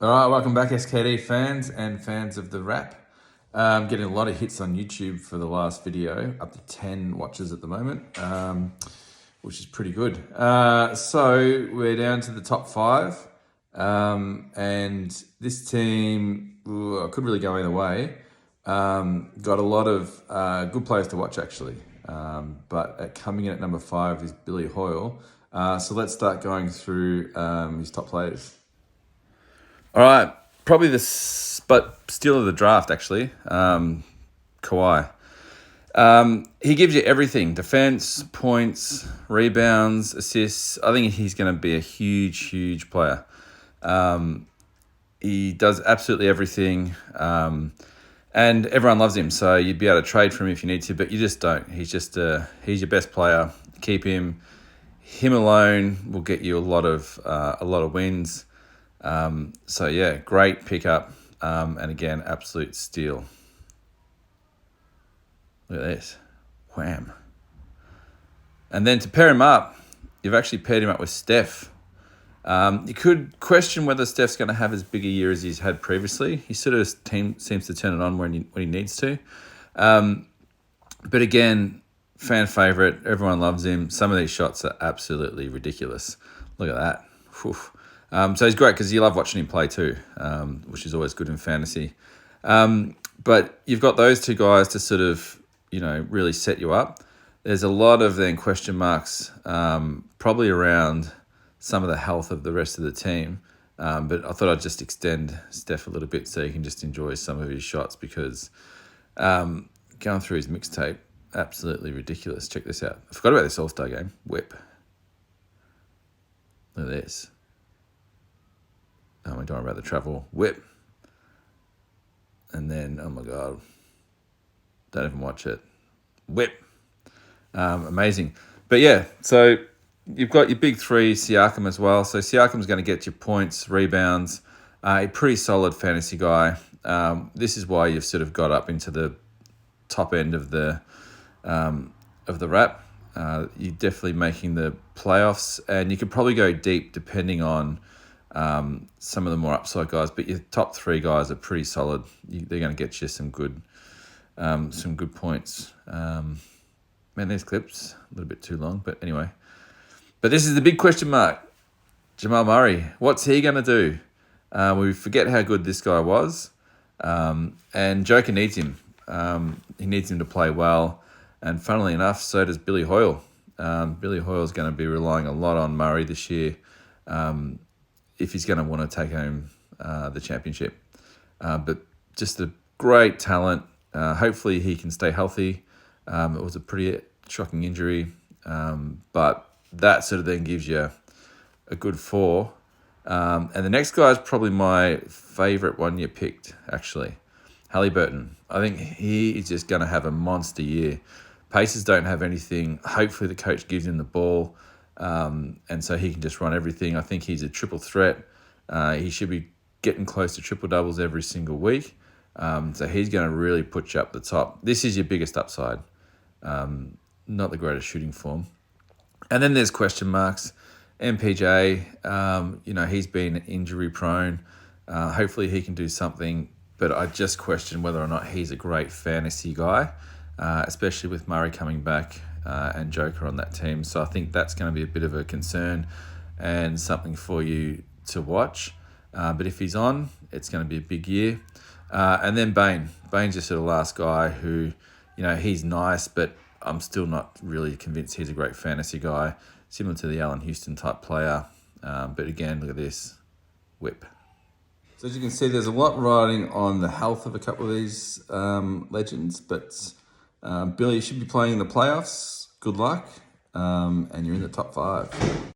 All right, welcome back, SKD fans and fans of the wrap. Getting a lot of hits on YouTube for the last video, up to 10 watches at the moment, which is pretty good. So we're down to the top 5, and this team could really go either way. Got a lot of good players to watch, actually, but coming in at number 5 is Billy Hoyle. So let's start going through his top players. All right, probably but steal of the draft, actually, Kawhi. He gives you everything: defense, points, rebounds, assists. I think he's going to be a huge player. He does absolutely everything, and everyone loves him. So you'd be able to trade for him if you need to, but you just don't. He's your best player. Keep him. Him alone will get you a lot of wins. So yeah, great pickup, and again, absolute steal. Look at this, wham! And then to pair him up, you've actually paired him up with Steph. You could question whether Steph's going to have as big a year as he's had previously. He sort of seems to turn it on when he needs to, but again, fan favorite. Everyone loves him. Some of these shots are absolutely ridiculous. Look at that. Whew. So he's great because you love watching him play too, which is always good in fantasy. But you've got those two guys to sort of, really set you up. There's a lot of then question marks, probably around some of the health of the rest of the team. But I thought I'd just extend Steph a little bit so you can just enjoy some of his shots because going through his mixtape, absolutely ridiculous. Check this out. I forgot about this All-Star game. Whip. Look at this. Oh, we don't worry about the travel. Whip. And then, oh my God. Don't even watch it. Whip. Amazing. But yeah, so you've got your big three, Siakam as well. So Siakam's going to get you points, rebounds. A pretty solid fantasy guy. This is why you've sort of got up into the top end of the wrap. You're definitely making the playoffs, and you could probably go deep depending on some of the more upside guys, but your top 3 guys are pretty solid. They're going to get you some good points. Man, these clips a little bit too long, but anyway. But this is the big question mark. Jamal Murray, what's he going to do? We forget how good this guy was, and Joker needs him. He needs him to play well, and funnily enough, so does Billy Hoyle. Billy Hoyle's going to be relying a lot on Murray this year. If he's going to want to take home the championship. But just a great talent. Hopefully he can stay healthy. It was a pretty shocking injury, but that sort of then gives you a good 4. And the next guy is probably my favourite one you picked, actually. Halliburton. I think he is just going to have a monster year. Pacers don't have anything. Hopefully the coach gives him the ball. And so he can just run everything. I think he's a triple threat. He should be getting close to triple doubles every single week. So he's going to really put you up the top. This is your biggest upside. Not the greatest shooting form. And then there's question marks. MPJ, he's been injury prone. Hopefully he can do something. But I just question whether or not he's a great fantasy guy, especially with Murray coming back. And Joker on that team. So I think that's going to be a bit of a concern and something for you to watch. But if he's on, it's going to be a big year. And then Bane. Bane's just sort of last guy who, he's nice, but I'm still not really convinced he's a great fantasy guy, similar to the Allen Houston type player. But again, look at this. Whip. So as you can see, there's a lot riding on the health of a couple of these legends, but Billy, you should be playing in the playoffs. Good luck, and you're in the top 5.